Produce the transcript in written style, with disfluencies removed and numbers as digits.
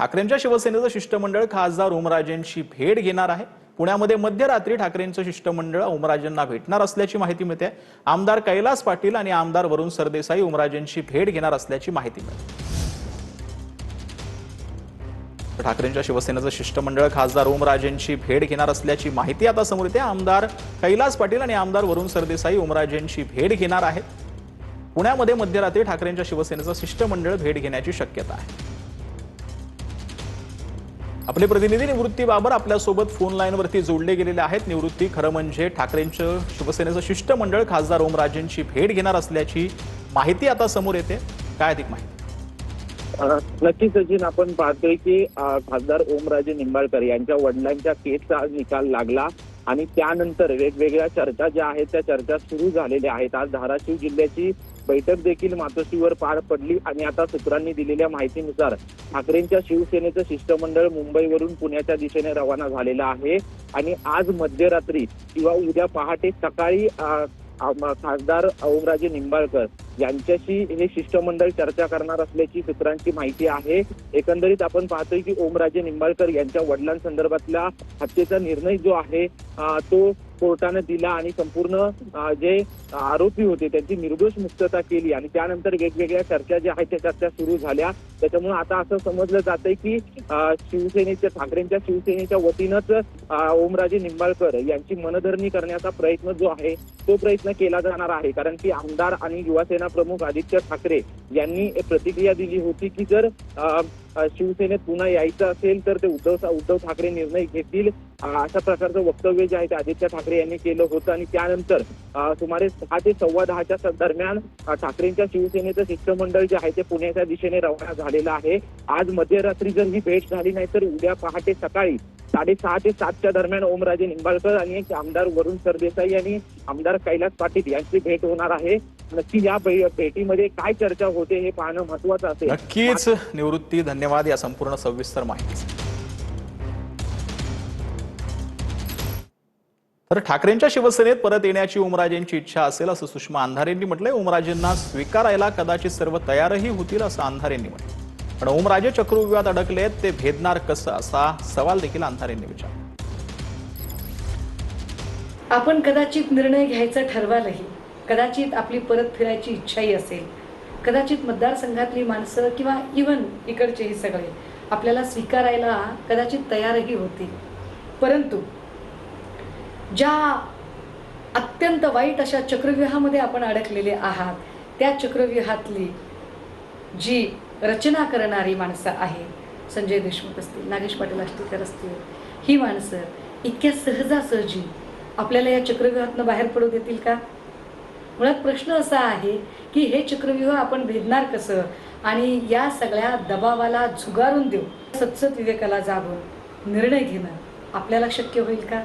ठाकरेंच्या शिवसेनेचं शिष्टमंडळ खासदार ओमराजेंची भेट घेणार आहे। पुण्यामध्ये मध्यरात्री ठाकरेंचं शिष्टमंडळ ओमराजेंना भेटणार असल्याची माहिती मिळते। आमदार कैलास पाटील आणि आमदार वरुण सरदेसाई ओमराजेंची भेट घेणार असल्याची माहिती मिळते। ठाकरेंच्या शिवसेनेचं शिष्टमंडळ खासदार ओमराजेंची भेट घेणार असल्याची माहिती आता समोर येते। आमदार कैलास पाटील आणि आमदार वरुण सरदेसाई ओमराजेंची भेट घेणार आहेत। पुण्यामध्ये मध्यरात्री ठाकरेंच्या शिवसेनेचं शिष्टमंडळ भेट घेण्याची शक्यता आहे। आपले प्रतिनिधी निवृत्ती बाबर आपल्यासोबत फोन लाईनवरती जोडले गेलेले आहेत। निवृत्ती, खरं म्हणजे ठाकरेंचं शिवसेनेचं शिष्टमंडळ खासदार ओमराजेंची भेट घेणार असल्याची माहिती आता समोर येते, काय अधिक माहिती? नक्कीच सचिन, आपण पाहतोय की खासदार ओमराजे निंबाळकर यांच्या वडिलांच्या केसचा आज निकाल लागला आणि त्यानंतर वेगवेगळ्या चर्चा ज्या आहेत त्या चर्चा सुरू झालेल्या आहेत। आज धाराशिव जिल्ह्याची बैठक देखील मातोश्रीवर पार पडली आणि आता सूत्रांनी दिलेल्या माहितीनुसार ठाकरेंच्या शिवसेनेचं शिष्टमंडळ मुंबईवरून पुण्याच्या दिशेने रवाना झालेलं आहे आणि आज मध्यरात्री किंवा उद्या पहाटे सकाळी खासदार ओमराजे निंबाळकर यांच्याशी हे शिष्टमंडळ चर्चा करणार असल्याची सूत्रांची माहिती आहे। एकंदरीत आपण पाहतोय की ओमराजे निंबाळकर यांच्या वडिलांसंदर्भातला हत्येचा निर्णय जो आहे तो कोर्टाने दिला आणि संपूर्ण जे आरोपी होते त्यांची निर्दोष मुक्तता केली आणि त्यानंतर वेगवेगळ्या चर्चा ज्या आहेत त्या चर्चा सुरू झाल्या। त्याच्यामुळे आता असं समजलं जातंय की शिवसेनेच्या ठाकरेंच्या शिवसेनेच्या वतीनंच ओमराजे निंबाळकर यांची मनधरणी करण्याचा प्रयत्न जो आहे तो प्रयत्न केला जाणार आहे। कारण की आमदार आणि युवासेना प्रमुख आदित्य ठाकरे यांनी प्रतिक्रिया दिली होती की जर शिवसेनेत पुन्हा यायचं असेल तर ते उद्धव ठाकरे निर्णय घेतील, अशा प्रकारचं वक्तव्य जे आहे ते आदित्य ठाकरे यांनी केलं होतं आणि त्यानंतर सुमारे 10 ते 10:15च्या दरम्यान ठाकरेंच्या शिवसेनेचं शिष्टमंडळ जे आहे ते पुण्याच्या दिशेने रवाना झालेलं आहे। आज मध्यरात्री जर ही भेट झाली नाही तर उद्या पहाटे सकाळी 6:30 ते 7च्या दरम्यान ओमराजे निंबाळकर आणि आमदार वरुण सरदेसाई आणि आमदार कैलास पाटील यांची भेट होणार आहे। नक्की या भेटीमध्ये काय चर्चा होते हे पाहणं महत्त्वाचं असेल। नक्कीच निवृत्ती, धन्यवाद या संपूर्ण सविस्तर माहितीसाठी। तर ठाकरेंच्या शिवसेनेत परत येण्याची ओमराजेंची इच्छा असेल असं सुषमा अंधारेंनी म्हटलंय। ओमराजेंना स्वीकारायला कदाचित सर्व तयारही होतील असं अंधारेंनी म्हटलं। पण ओमराजे चक्रव्यूहात अडकलेत, ते भेदणार कसं असा सवाल देखील अंधारेंनी विचारला। आपण कदाचित निर्णय घ्यायचा ठरवालही, कदाचित आपली परत फिरायची इच्छाही असेल, कदाचित मतदारसंघातली माणसं किंवा इव्हन इकडचेही सगळे आपल्याला स्वीकारायला कदाचित तयारही होतील, परंतु ज्या अत्यंत वाईट अशा चक्रव्यूहामध्ये आपण अडकलेले आहात त्या चक्रव्यूहातली जी रचना करणारी माणसं आहेत, संजय देशमुख असतील, नागेश पाटील आष्टीकर असतील, ही माणसं इतक्या सहजासहजी आपल्याला या चक्रव्यूहातून बाहेर पडू देतील का? मुळात प्रश्न असा आहे की हे चक्रव्यूह आपण भेदणार कसं आणि या सगळ्या दबावाला झुगारून देऊ सतसत विवेकाला जागून निर्णय घेणं आपल्याला शक्य होईल का?